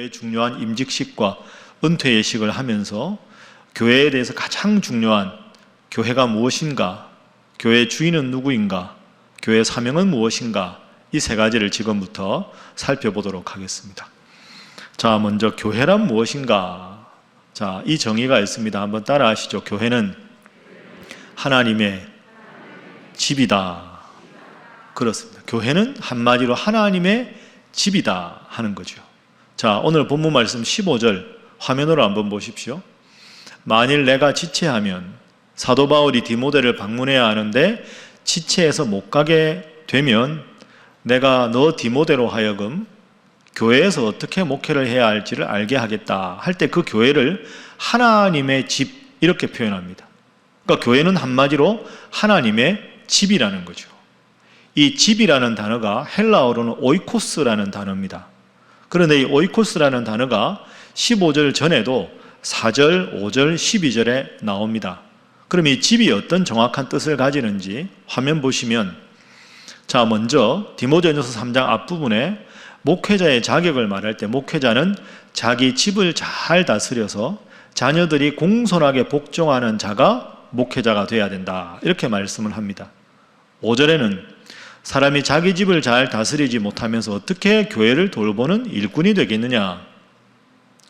교회의 중요한 임직식과 은퇴 예식을 하면서 교회에 대해서 가장 중요한 교회가 무엇인가, 교회의 주인은 누구인가, 교회의 사명은 무엇인가, 이 세 가지를 지금부터 살펴보도록 하겠습니다. 자, 먼저 교회란 무엇인가? 자, 이 정의가 있습니다. 한번 따라 하시죠. 교회는 하나님의 집이다. 그렇습니다. 교회는 한마디로 하나님의 집이다 하는 거죠. 자, 오늘 본문 말씀 15절 화면으로 한번 보십시오. 만일 내가 지체하면, 사도 바울이 디모데를 방문해야 하는데 지체해서 못 가게 되면 내가 너 디모데로 하여금 교회에서 어떻게 목회를 해야 할지를 알게 하겠다 할 때 그 교회를 하나님의 집, 이렇게 표현합니다. 그러니까 교회는 한마디로 하나님의 집이라는 거죠. 이 집이라는 단어가 헬라어로는 오이코스라는 단어입니다. 그런데 이 오이코스라는 단어가 15절 전에도 4절, 5절, 12절에 나옵니다. 그럼 이 집이 어떤 정확한 뜻을 가지는지 화면 보시면, 자, 먼저 디모데전서 3장 앞부분에 목회자의 자격을 말할 때 목회자는 자기 집을 잘 다스려서 자녀들이 공손하게 복종하는 자가 목회자가 되어야 된다, 이렇게 말씀을 합니다. 5절에는 사람이 자기 집을 잘 다스리지 못하면서 어떻게 교회를 돌보는 일꾼이 되겠느냐.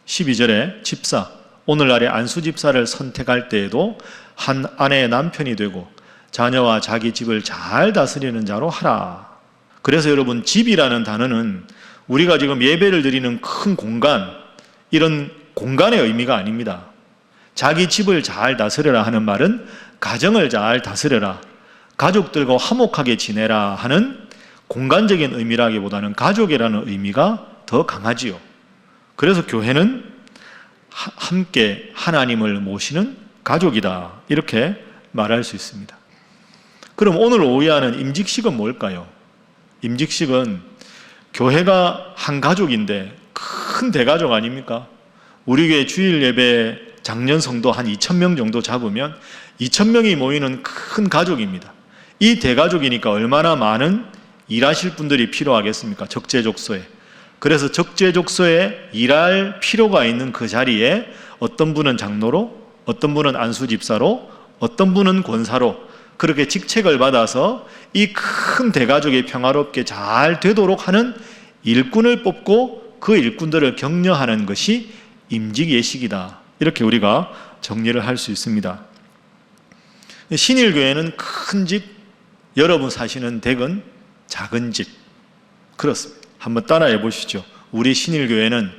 12절에 집사, 오늘날의 안수집사를 선택할 때에도 한 아내의 남편이 되고 자녀와 자기 집을 잘 다스리는 자로 하라. 그래서 여러분, 집이라는 단어는 우리가 지금 예배를 드리는 큰 공간, 이런 공간의 의미가 아닙니다. 자기 집을 잘 다스려라 하는 말은 가정을 잘 다스려라, 가족들과 화목하게 지내라 하는 공간적인 의미라기보다는 가족이라는 의미가 더 강하지요. 그래서 교회는 함께 하나님을 모시는 가족이다, 이렇게 말할 수 있습니다. 그럼 오늘 오해하는 임직식은 뭘까요? 임직식은 교회가 한 가족인데 큰 대가족 아닙니까? 우리 교회 주일 예배 작년 성도 한 2,000명 정도 잡으면 2,000명이 모이는 큰 가족입니다. 이 대가족이니까 얼마나 많은 일하실 분들이 필요하겠습니까? 적재적소에. 그래서 적재적소에 일할 필요가 있는 그 자리에 어떤 분은 장로로, 어떤 분은 안수집사로, 어떤 분은 권사로 그렇게 직책을 받아서 이 큰 대가족이 평화롭게 잘 되도록 하는 일꾼을 뽑고 그 일꾼들을 격려하는 것이 임직예식이다, 이렇게 우리가 정리를 할 수 있습니다. 신일교회는 큰 집, 여러분 사시는 댁은 작은 집. 그렇습니다. 한번 따라해 보시죠. 우리 신일교회는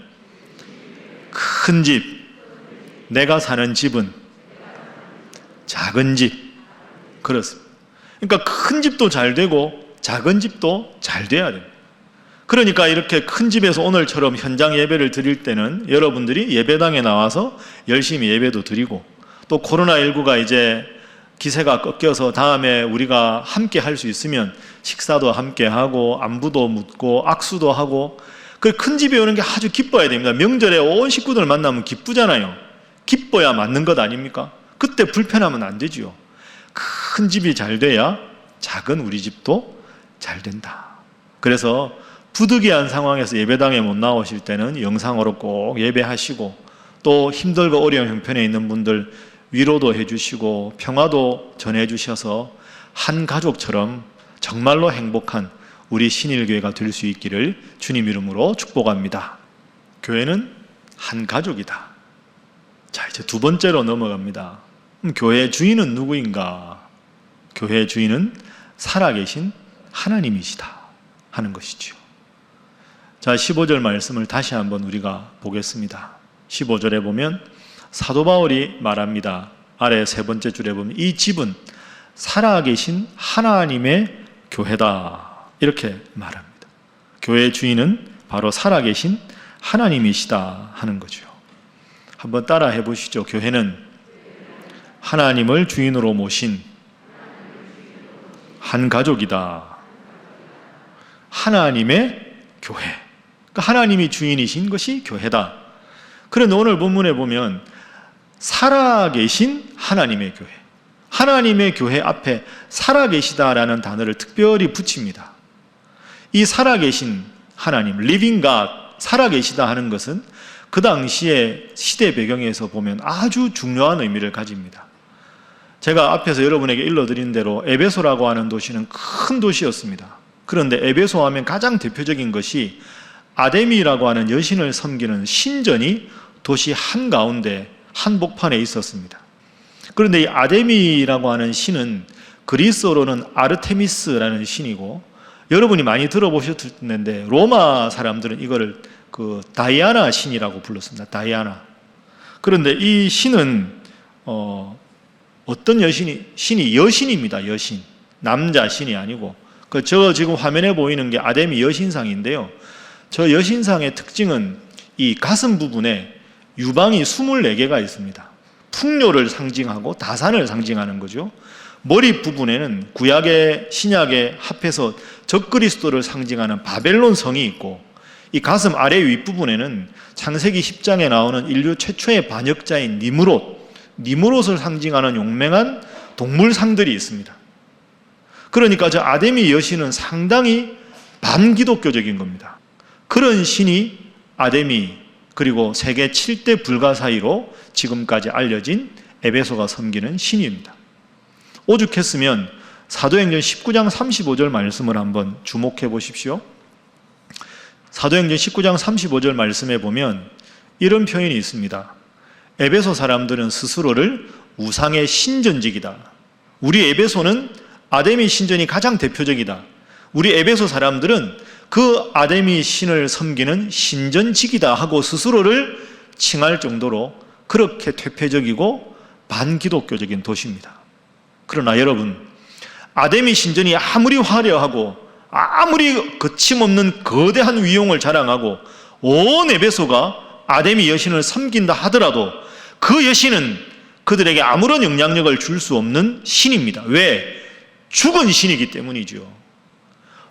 큰 집, 내가 사는 집은 작은 집. 그렇습니다. 그러니까 큰 집도 잘 되고 작은 집도 잘 돼야 됩니다. 그러니까 이렇게 큰 집에서 오늘처럼 현장 예배를 드릴 때는 여러분들이 예배당에 나와서 열심히 예배도 드리고, 또 코로나19가 이제 기세가 꺾여서 다음에 우리가 함께 할 수 있으면 식사도 함께 하고 안부도 묻고 악수도 하고, 그 큰 집에 오는 게 아주 기뻐야 됩니다. 명절에 온 식구들 만나면 기쁘잖아요. 기뻐야 맞는 것 아닙니까? 그때 불편하면 안 되지요. 큰 집이 잘 돼야 작은 우리 집도 잘 된다. 그래서 부득이한 상황에서 예배당에 못 나오실 때는 영상으로 꼭 예배하시고, 또 힘들고 어려운 형편에 있는 분들 위로도 해주시고 평화도 전해주셔서 한 가족처럼 정말로 행복한 우리 신일교회가 될 수 있기를 주님 이름으로 축복합니다. 교회는 한 가족이다. 자, 이제 두 번째로 넘어갑니다. 교회의 주인은 누구인가? 교회의 주인은 살아계신 하나님이시다 하는 것이죠. 자, 15절 말씀을 다시 한번 우리가 보겠습니다. 15절에 보면 사도 바울이 말합니다. 아래 세 번째 줄에 보면 이 집은 살아계신 하나님의 교회다, 이렇게 말합니다. 교회의 주인은 바로 살아계신 하나님이시다 하는 거죠. 한번 따라 해보시죠. 교회는 하나님을 주인으로 모신 한 가족이다. 하나님의 교회. 그러니까 하나님이 주인이신 것이 교회다. 그런데 오늘 본문에 보면 살아계신 하나님의 교회, 하나님의 교회 앞에 살아계시다라는 단어를 특별히 붙입니다. 이 살아계신 하나님, living God, 살아계시다 하는 것은 그 당시의 시대 배경에서 보면 아주 중요한 의미를 가집니다. 제가 앞에서 여러분에게 일러드린 대로 에베소라고 하는 도시는 큰 도시였습니다. 그런데 에베소 하면 가장 대표적인 것이 아데미라고 하는 여신을 섬기는 신전이 도시 한가운데 한복판에 있었습니다. 그런데 이 아데미라고 하는 신은 그리스어로는 아르테미스라는 신이고, 여러분이 많이 들어보셨을 텐데 로마 사람들은 이거를 다이아나 신이라고 불렀습니다. 다이아나. 그런데 이 신은 어떤 신이 여신입니다. 여신. 남자 신이 아니고. 저 지금 화면에 보이는 게 아데미 여신상인데요. 저 여신상의 특징은 이 가슴 부분에 유방이 24개가 있습니다. 풍요를 상징하고 다산을 상징하는 거죠. 머리 부분에는 구약의 신약에 합해서 적그리스도를 상징하는 바벨론 성이 있고, 이 가슴 아래 윗부분에는 창세기 10장에 나오는 인류 최초의 반역자인 니무롯을 상징하는 용맹한 동물상들이 있습니다. 그러니까 저 아데미 여신은 상당히 반기독교적인 겁니다. 그런 신이 아데미, 그리고 세계 7대 불가 사이로 지금까지 알려진 에베소가 섬기는 신입니다. 오죽했으면 사도행전 19장 35절 말씀을 한번 주목해 보십시오. 사도행전 19장 35절 말씀에 보면 이런 표현이 있습니다. 에베소 사람들은 스스로를 우상의 신전직이다. 우리 에베소는 아데미 신전이 가장 대표적이다. 우리 에베소 사람들은 그 아데미 신을 섬기는 신전직이다 하고 스스로를 칭할 정도로 그렇게 퇴폐적이고 반기독교적인 도시입니다. 그러나 여러분, 아데미 신전이 아무리 화려하고 아무리 거침없는 거대한 위용을 자랑하고 온 에베소가 아데미 여신을 섬긴다 하더라도 그 여신은 그들에게 아무런 영향력을 줄 수 없는 신입니다. 왜? 죽은 신이기 때문이죠.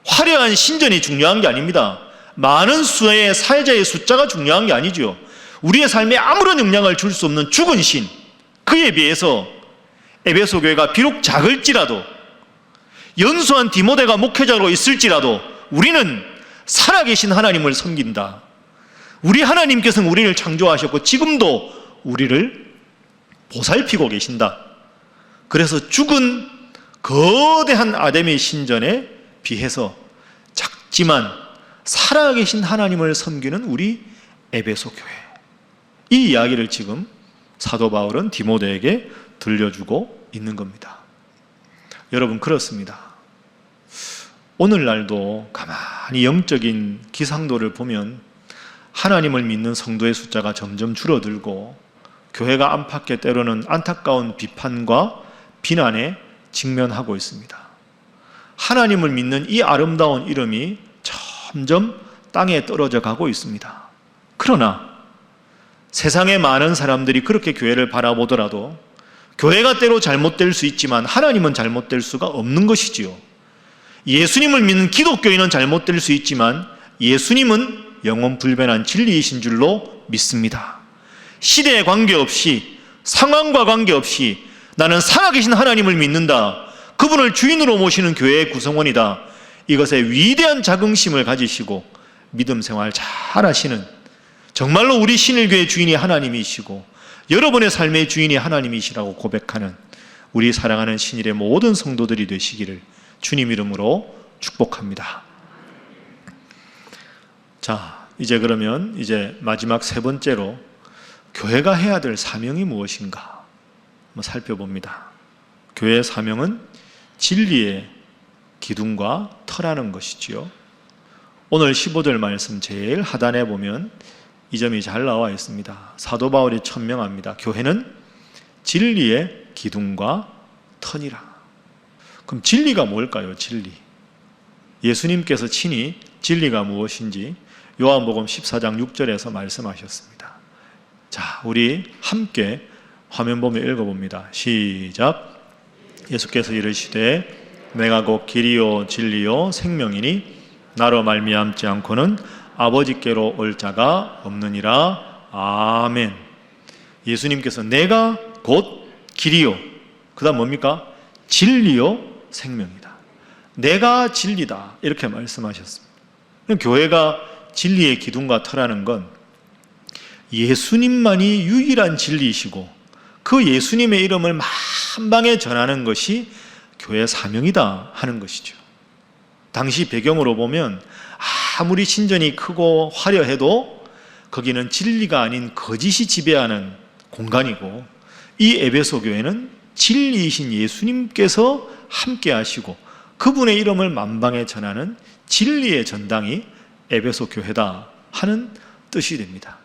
화려한 신전이 중요한 게 아닙니다. 많은 수의 사회자의 숫자가 중요한 게 아니죠. 우리의 삶에 아무런 영향을 줄 수 없는 죽은 신, 그에 비해서 에베소 교회가 비록 작을지라도, 연수한 디모데가 목회자로 있을지라도 우리는 살아계신 하나님을 섬긴다. 우리 하나님께서는 우리를 창조하셨고 지금도 우리를 보살피고 계신다. 그래서 죽은 거대한 아데미 신전에 비해서 작지만 살아계신 하나님을 섬기는 우리 에베소 교회, 이 이야기를 지금 사도 바울은 디모데에게 들려주고 있는 겁니다. 여러분, 그렇습니다. 오늘날도 가만히 영적인 기상도를 보면 하나님을 믿는 성도의 숫자가 점점 줄어들고 교회가 안팎에 때로는 안타까운 비판과 비난에 직면하고 있습니다. 하나님을 믿는 이 아름다운 이름이 점점 땅에 떨어져 가고 있습니다. 그러나 세상의 많은 사람들이 그렇게 교회를 바라보더라도 교회가 때로 잘못될 수 있지만 하나님은 잘못될 수가 없는 것이지요. 예수님을 믿는 기독교인은 잘못될 수 있지만 예수님은 영원 불변한 진리이신 줄로 믿습니다. 시대에 관계없이, 상황과 관계없이 나는 살아계신 하나님을 믿는다. 그분을 주인으로 모시는 교회의 구성원이다. 이것에 위대한 자긍심을 가지시고 믿음 생활 잘 하시는, 정말로 우리 신일교회 주인이 하나님이시고 여러분의 삶의 주인이 하나님이시라고 고백하는 우리 사랑하는 신일의 모든 성도들이 되시기를 주님 이름으로 축복합니다. 자, 그러면 마지막 세 번째로 교회가 해야 될 사명이 무엇인가 한번 살펴봅니다. 교회의 사명은 진리의 기둥과 터라는 것이지요. 오늘 15절 말씀 제일 하단에 보면 이 점이 잘 나와 있습니다. 사도 바울이 천명합니다. 교회는 진리의 기둥과 터니라. 그럼 진리가 뭘까요? 진리. 예수님께서 친히 진리가 무엇인지 요한복음 14장 6절에서 말씀하셨습니다. 자, 우리 함께 화면 보며 읽어봅니다. 시작. 예수께서 이르시되 내가 곧 길이요 진리요 생명이니 나로 말미암지 않고는 아버지께로 올 자가 없느니라. 아멘. 예수님께서 내가 곧 길이요, 그 다음 뭡니까? 진리요 생명이다. 내가 진리다, 이렇게 말씀하셨습니다. 교회가 진리의 기둥과 터라는 건 예수님만이 유일한 진리이시고 그 예수님의 이름을 만방에 전하는 것이 교회 사명이다 하는 것이죠. 당시 배경으로 보면 아무리 신전이 크고 화려해도 거기는 진리가 아닌 거짓이 지배하는 공간이고, 이 에베소 교회는 진리이신 예수님께서 함께 하시고 그분의 이름을 만방에 전하는 진리의 전당이 에베소 교회다 하는 뜻이 됩니다.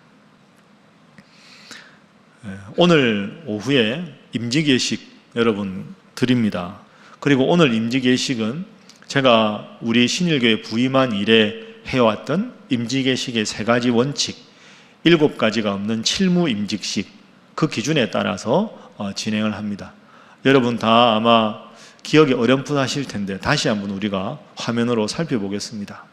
오늘 오후에 임지계식 여러분 드립니다. 그리고 오늘 임지계식은 제가 우리 신일교회 부임한 이래 해왔던 임지계식의 3가지 원칙, 7가지가 없는 칠무임직식, 그 기준에 따라서 진행을 합니다. 여러분 다 아마 기억이 어렴풋하실 텐데 다시 한번 우리가 화면으로 살펴보겠습니다.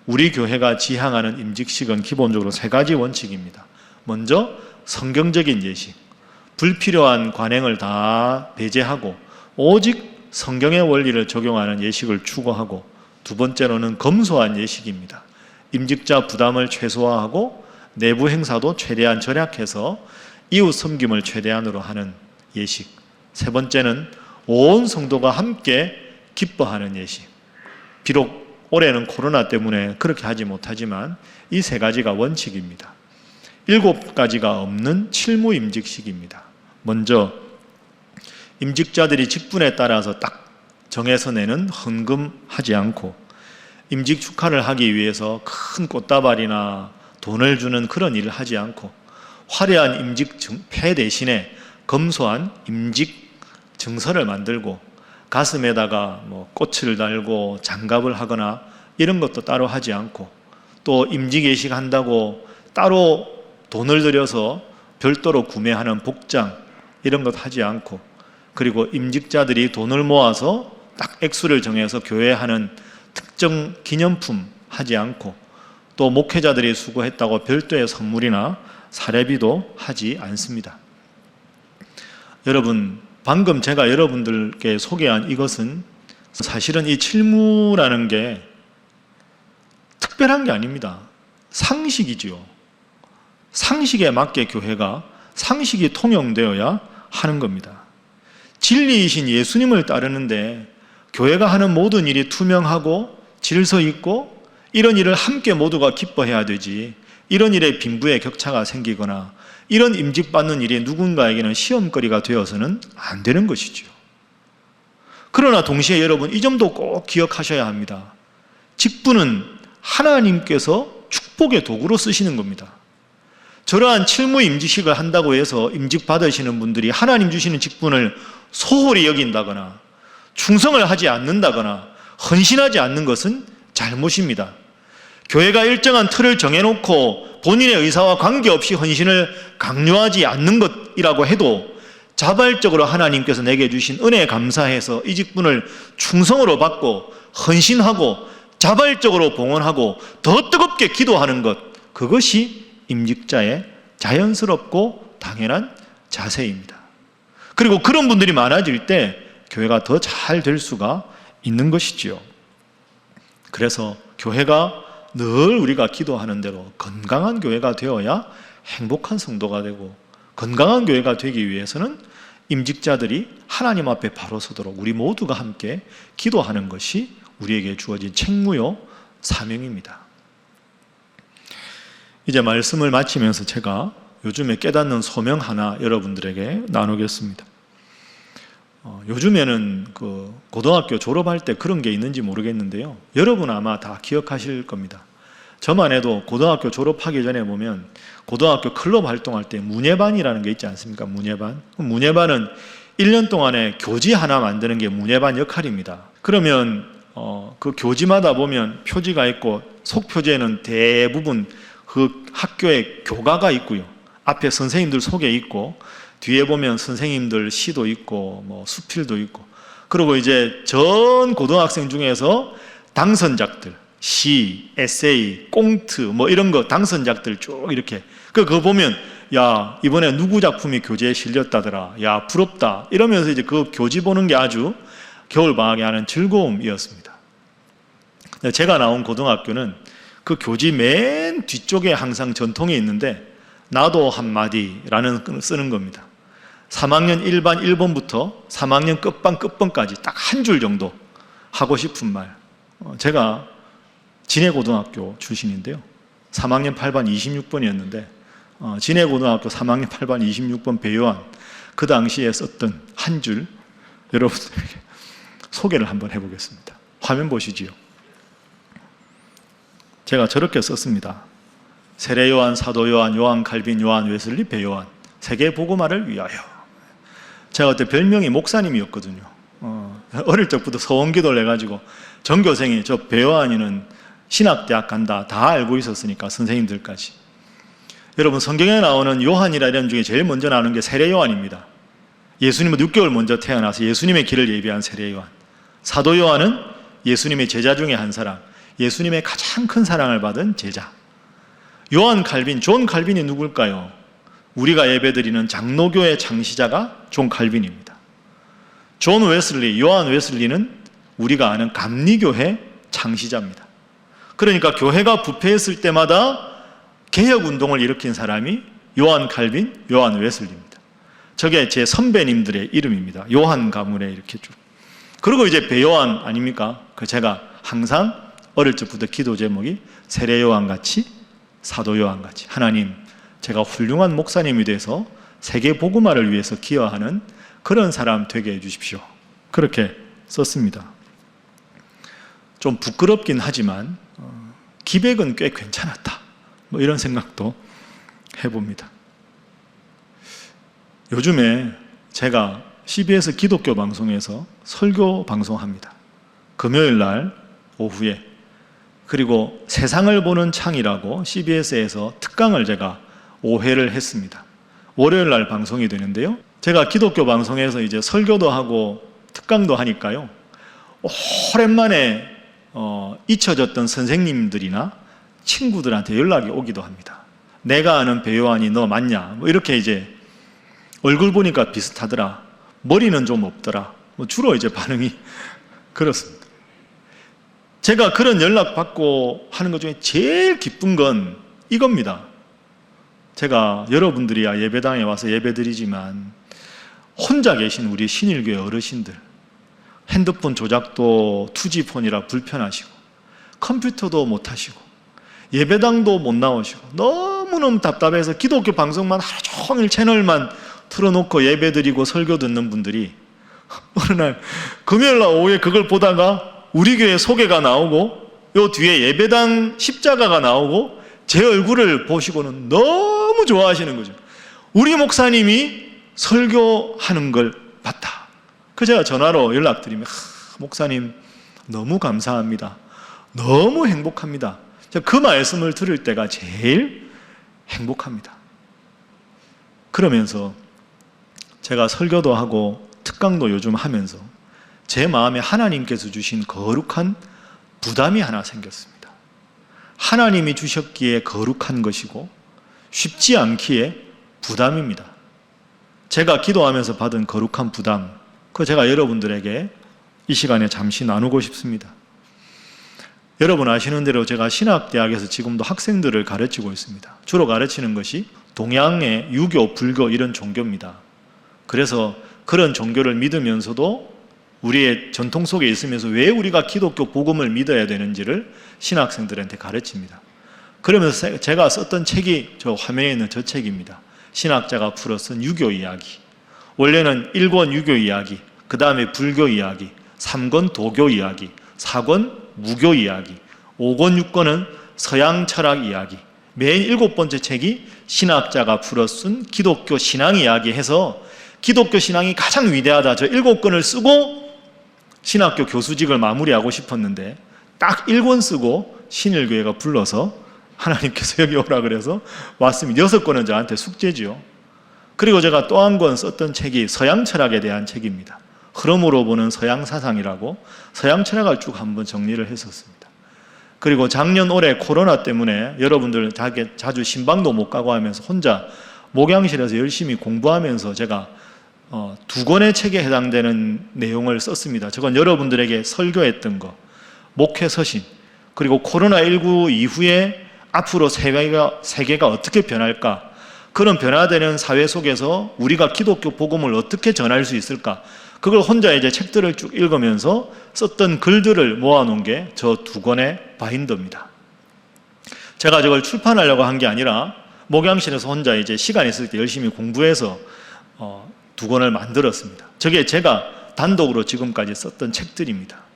우리 교회가 지향하는 임직식은 기본적으로 3가지 원칙입니다. 먼저 성경적인 예식, 불필요한 관행을 다 배제하고 오직 성경의 원리를 적용하는 예식을 추구하고, 두 번째로는 검소한 예식입니다. 임직자 부담을 최소화하고 내부 행사도 최대한 절약해서 이웃 섬김을 최대한으로 하는 예식. 세 번째는 온 성도가 함께 기뻐하는 예식. 비록 올해는 코로나 때문에 그렇게 하지 못하지만 이 3가지가 원칙입니다. 7가지가 없는 칠무임직식입니다. 먼저 임직자들이 직분에 따라서 딱 정해서 내는 헌금하지 않고, 임직 축하를 하기 위해서 큰 꽃다발이나 돈을 주는 그런 일을 하지 않고, 화려한 임직패 대신에 검소한 임직 증서를 만들고 가슴에다가 꽃을 달고 장갑을 하거나 이런 것도 따로 하지 않고, 또 임직예식 한다고 따로 돈을 들여서 별도로 구매하는 복장 이런 것 하지 않고, 그리고 임직자들이 돈을 모아서 딱 액수를 정해서 교회에 하는 특정 기념품 하지 않고, 또 목회자들이 수고했다고 별도의 선물이나 사례비도 하지 않습니다. 여러분, 방금 제가 여러분들께 소개한 이것은 사실은 이 칠무라는 게 특별한 게 아닙니다. 상식이지요. 상식에 맞게 교회가 상식이 통용되어야 하는 겁니다. 진리이신 예수님을 따르는데 교회가 하는 모든 일이 투명하고 질서 있고 이런 일을 함께 모두가 기뻐해야 되지, 이런 일에 빈부의 격차가 생기거나 이런 임직받는 일이 누군가에게는 시험거리가 되어서는 안 되는 것이죠. 그러나 동시에 여러분 이 점도 꼭 기억하셔야 합니다. 직분은 하나님께서 축복의 도구로 쓰시는 겁니다. 저러한 칠무임직식을 한다고 해서 임직 받으시는 분들이 하나님 주시는 직분을 소홀히 여긴다거나 충성을 하지 않는다거나 헌신하지 않는 것은 잘못입니다. 교회가 일정한 틀을 정해놓고 본인의 의사와 관계없이 헌신을 강요하지 않는 것이라고 해도 자발적으로 하나님께서 내게 주신 은혜에 감사해서 이 직분을 충성으로 받고 헌신하고 자발적으로 봉헌하고 더 뜨겁게 기도하는 것, 그것이 임직자의 자연스럽고 당연한 자세입니다. 그리고 그런 분들이 많아질 때 교회가 더 잘 될 수가 있는 것이지요. 그래서 교회가 늘 우리가 기도하는 대로 건강한 교회가 되어야 행복한 성도가 되고, 건강한 교회가 되기 위해서는 임직자들이 하나님 앞에 바로 서도록 우리 모두가 함께 기도하는 것이 우리에게 주어진 책무요 사명입니다. 이제 말씀을 마치면서 제가 요즘에 깨닫는 소명 하나 여러분들에게 나누겠습니다. 요즘에는 고등학교 졸업할 때 그런 게 있는지 모르겠는데요, 여러분 아마 다 기억하실 겁니다. 저만 해도 고등학교 졸업하기 전에 보면 고등학교 클럽 활동할 때 문예반이라는 게 있지 않습니까? 문예반은 1년 동안에 교지 하나 만드는 게 문예반 역할입니다. 그러면 그 교지마다 보면 표지가 있고 속표지에는 대부분 그 학교의 교가가 있고요, 앞에 선생님들 소개 있고 뒤에 보면 선생님들 시도 있고 수필도 있고, 그리고 이제 전 고등학생 중에서 당선작들, 시, 에세이, 꽁트 이런 거 당선작들 쭉 이렇게 그거 보면 야 이번에 누구 작품이 교재에 실렸다더라, 야 부럽다 이러면서 이제 그 교지 보는 게 아주 겨울방학에 하는 즐거움이었습니다. 제가 나온 고등학교는 그 교지 맨 뒤쪽에 항상 전통이 있는데 나도 한마디라는 쓰는 겁니다. 3학년 1반 1번부터 3학년 끝반 끝번까지 딱 한 줄 정도 하고 싶은 말. 제가 진해고등학교 출신인데요. 3학년 8반 26번이었는데 진해고등학교 3학년 8반 26번 배요한 그 당시에 썼던 한 줄 여러분들에게 소개를 한번 해보겠습니다. 화면 보시지요. 제가 저렇게 썼습니다. 세례 요한, 사도 요한, 요한 칼빈, 요한 웨슬리, 배요한 세계 복음화를 위하여. 제가 그때 별명이 목사님이었거든요. 어릴 적부터 서원기도를 해가지고 전교생이 저 배요한이는 신학대학 간다 다 알고 있었으니까 선생님들까지. 여러분 성경에 나오는 요한이라 이름 중에 제일 먼저 나오는 게 세례 요한입니다. 예수님은 6개월 먼저 태어나서 예수님의 길을 예비한 세례 요한. 사도 요한은 예수님의 제자 중에 한 사람, 예수님의 가장 큰 사랑을 받은 제자. 요한 칼빈, 존 칼빈이 누굴까요? 우리가 예배드리는 장로교의 창시자가 존 칼빈입니다. 존 웨슬리, 요한 웨슬리는 우리가 아는 감리교회 창시자입니다. 그러니까 교회가 부패했을 때마다 개혁운동을 일으킨 사람이 요한 칼빈, 요한 웨슬리입니다. 저게 제 선배님들의 이름입니다. 요한 가문에 이렇게 쭉. 그리고 이제 배요한 아닙니까? 제가 항상 어릴 적부터 기도 제목이 세례 요한같이 사도 요한같이 하나님 제가 훌륭한 목사님이 돼서 세계 복음화를 위해서 기여하는 그런 사람 되게 해주십시오. 그렇게 썼습니다. 좀 부끄럽긴 하지만 기백은 꽤 괜찮았다. 뭐 이런 생각도 해봅니다. 요즘에 제가 CBS 기독교 방송에서 설교 방송합니다. 금요일 날 오후에. 그리고 세상을 보는 창이라고 CBS에서 특강을 제가 5회를 했습니다. 월요일 날 방송이 되는데요. 제가 기독교 방송에서 이제 설교도 하고 특강도 하니까요. 오랜만에 잊혀졌던 선생님들이나 친구들한테 연락이 오기도 합니다. 내가 아는 배요한이 너 맞냐? 뭐 이렇게 이제 얼굴 보니까 비슷하더라. 머리는 좀 없더라. 뭐 주로 이제 반응이 그렇습니다. 제가 그런 연락 받고 하는 것 중에 제일 기쁜 건 이겁니다. 제가 여러분들이야 예배당에 와서 예배드리지만 혼자 계신 우리 신일교회 어르신들 핸드폰 조작도 투지폰이라 불편하시고 컴퓨터도 못 하시고 예배당도 못 나오시고 너무너무 답답해서 기독교 방송만 하루 종일 채널만 틀어놓고 예배드리고 설교 듣는 분들이 어느 날 금요일 날 오후에 그걸 보다가 우리 교회 소개가 나오고 요 뒤에 예배당 십자가가 나오고 제 얼굴을 보시고는 너무 좋아하시는 거죠. 우리 목사님이 설교하는 걸 봤다. 그래서 제가 전화로 연락드리면 목사님 너무 감사합니다. 너무 행복합니다. 그 말씀을 들을 때가 제일 행복합니다. 그러면서 제가 설교도 하고 특강도 요즘 하면서 제 마음에 하나님께서 주신 거룩한 부담이 하나 생겼습니다. 하나님이 주셨기에 거룩한 것이고 쉽지 않기에 부담입니다. 제가 기도하면서 받은 거룩한 부담, 그거 제가 여러분들에게 이 시간에 잠시 나누고 싶습니다. 여러분 아시는 대로 제가 신학대학에서 지금도 학생들을 가르치고 있습니다. 주로 가르치는 것이 동양의 유교, 불교 이런 종교입니다. 그래서 그런 종교를 믿으면서도 우리의 전통 속에 있으면서 왜 우리가 기독교 복음을 믿어야 되는지를 신학생들한테 가르칩니다. 그러면서 제가 썼던 책이 저 화면에 있는 저 책입니다. 신학자가 풀어 쓴 유교 이야기. 원래는 1권 유교 이야기, 그 다음에 불교 이야기, 3권 도교 이야기, 4권 무교 이야기, 5권 6권은 서양 철학 이야기, 맨 7번째 책이 신학자가 풀어 쓴 기독교 신앙 이야기 해서 기독교 신앙이 가장 위대하다. 저 7권을 쓰고 신학교 교수직을 마무리하고 싶었는데 딱 1권 쓰고 신일교회가 불러서 하나님께서 여기 오라 그래서 왔습니다. 6권은 저한테 숙제지요. 그리고 제가 또 한 권 썼던 책이 서양 철학에 대한 책입니다. 흐름으로 보는 서양 사상이라고 서양 철학을 쭉 한번 정리를 했었습니다. 그리고 작년 올해 코로나 때문에 여러분들 자주 신방도 못 가고 하면서 혼자 목양실에서 열심히 공부하면서 제가 2권의 책에 해당되는 내용을 썼습니다. 저건 여러분들에게 설교했던 거, 목회 서신, 그리고 코로나19 이후에 앞으로 세계가 어떻게 변할까? 그런 변화되는 사회 속에서 우리가 기독교 복음을 어떻게 전할 수 있을까? 그걸 혼자 이제 책들을 쭉 읽으면서 썼던 글들을 모아놓은 게 저 2권의 바인더입니다. 제가 저걸 출판하려고 한 게 아니라 목양실에서 혼자 이제 시간 있을 때 열심히 공부해서 2권을 만들었습니다. 저게 제가 단독으로 지금까지 썼던 책들입니다.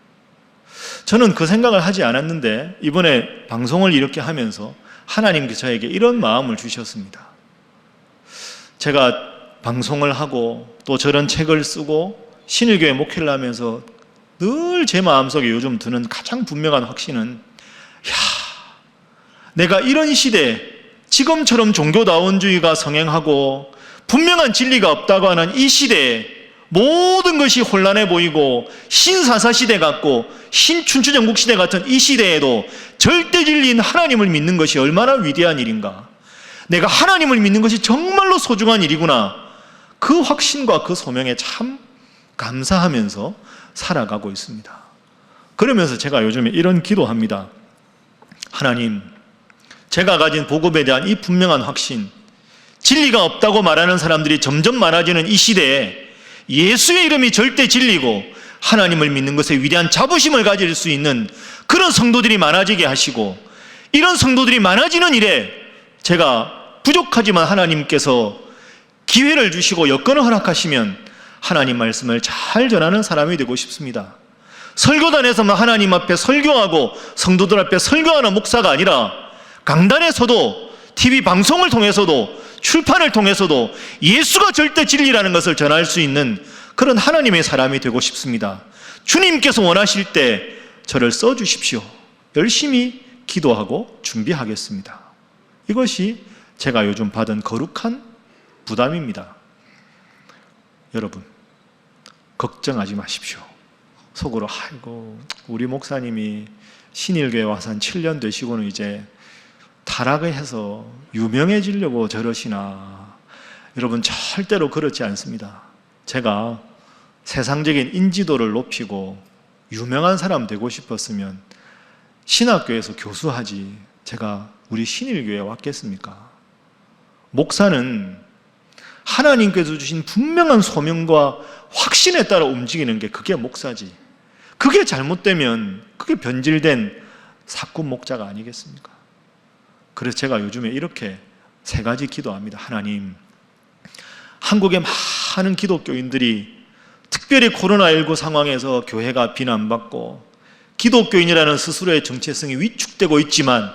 저는 그 생각을 하지 않았는데 이번에 방송을 이렇게 하면서 하나님께서 저에게 이런 마음을 주셨습니다. 제가 방송을 하고 또 저런 책을 쓰고 신일교회 목회를 하면서 늘 제 마음속에 요즘 드는 가장 분명한 확신은 내가 이런 시대에 지금처럼 종교다원주의가 성행하고 분명한 진리가 없다고 하는 이 시대에 모든 것이 혼란해 보이고 신사사시대 같고 신춘추전국 시대 같은 이 시대에도 절대 진리인 하나님을 믿는 것이 얼마나 위대한 일인가, 내가 하나님을 믿는 것이 정말로 소중한 일이구나, 그 확신과 그 소명에 참 감사하면서 살아가고 있습니다. 그러면서 제가 요즘에 이런 기도합니다. 하나님, 제가 가진 복음에 대한 이 분명한 확신, 진리가 없다고 말하는 사람들이 점점 많아지는 이 시대에 예수의 이름이 절대 진리고 하나님을 믿는 것에 위대한 자부심을 가질 수 있는 그런 성도들이 많아지게 하시고, 이런 성도들이 많아지는 일에 제가 부족하지만 하나님께서 기회를 주시고 여건을 허락하시면 하나님 말씀을 잘 전하는 사람이 되고 싶습니다. 설교단에서만 하나님 앞에 설교하고 성도들 앞에 설교하는 목사가 아니라 강단에서도 TV 방송을 통해서도 출판을 통해서도 예수가 절대 진리라는 것을 전할 수 있는 그런 하나님의 사람이 되고 싶습니다. 주님께서 원하실 때 저를 써주십시오. 열심히 기도하고 준비하겠습니다. 이것이 제가 요즘 받은 거룩한 부담입니다. 여러분, 걱정하지 마십시오. 속으로 아이고 우리 목사님이 신일교회 와서 한 7년 되시고는 이제 타락을 해서 유명해지려고 저러시나. 여러분, 절대로 그렇지 않습니다. 제가 세상적인 인지도를 높이고 유명한 사람 되고 싶었으면 신학교에서 교수하지 제가 우리 신일교회에 왔겠습니까? 목사는 하나님께서 주신 분명한 소명과 확신에 따라 움직이는 게 그게 목사지, 그게 잘못되면 그게 변질된 사꾼 목자가 아니겠습니까? 그래서 제가 요즘에 이렇게 3가지 기도합니다. 하나님, 한국의 많은 기독교인들이 특별히 코로나19 상황에서 교회가 비난받고 기독교인이라는 스스로의 정체성이 위축되고 있지만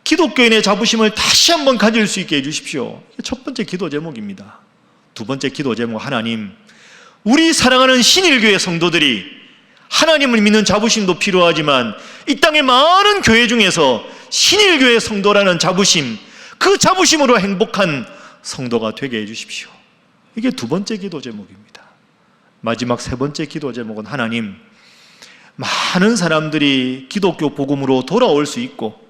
기독교인의 자부심을 다시 한번 가질 수 있게 해주십시오. 첫 번째 기도 제목입니다. 2번째 기도 제목, 하나님, 우리 사랑하는 신일교회 성도들이 하나님을 믿는 자부심도 필요하지만 이 땅의 많은 교회 중에서 신일교회 성도라는 자부심, 그 자부심으로 행복한 성도가 되게 해주십시오. 이게 2번째 기도 제목입니다. 마지막 3번째 기도 제목은 하나님, 많은 사람들이 기독교 복음으로 돌아올 수 있고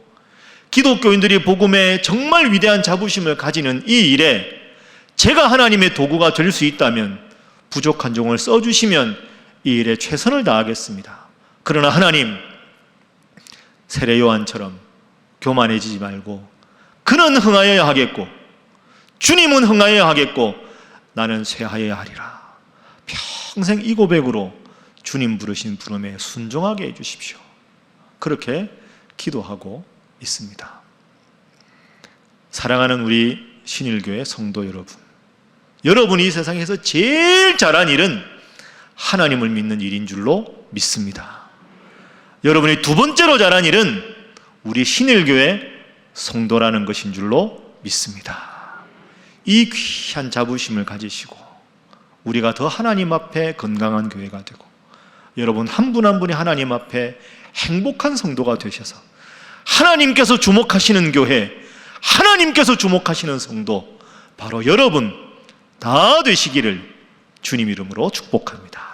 기독교인들이 복음에 정말 위대한 자부심을 가지는 이 일에 제가 하나님의 도구가 될 수 있다면 부족한 종을 써주시면 이 일에 최선을 다하겠습니다. 그러나 하나님, 세례 요한처럼 교만해지지 말고 그는 흥하여야 하겠고 주님은 흥하여야 하겠고 나는 쇠하여야 하리라. 평생 이 고백으로 주님 부르신 부름에 순종하게 해주십시오. 그렇게 기도하고 있습니다. 사랑하는 우리 신일교회 성도 여러분, 여러분이 이 세상에서 제일 잘한 일은 하나님을 믿는 일인 줄로 믿습니다. 여러분이 2번째로 잘한 일은 우리 신일교회 성도라는 것인 줄로 믿습니다. 이 귀한 자부심을 가지시고 우리가 더 하나님 앞에 건강한 교회가 되고 여러분 한 분 한 분이 하나님 앞에 행복한 성도가 되셔서 하나님께서 주목하시는 교회, 하나님께서 주목하시는 성도, 바로 여러분 다 되시기를 주님 이름으로 축복합니다.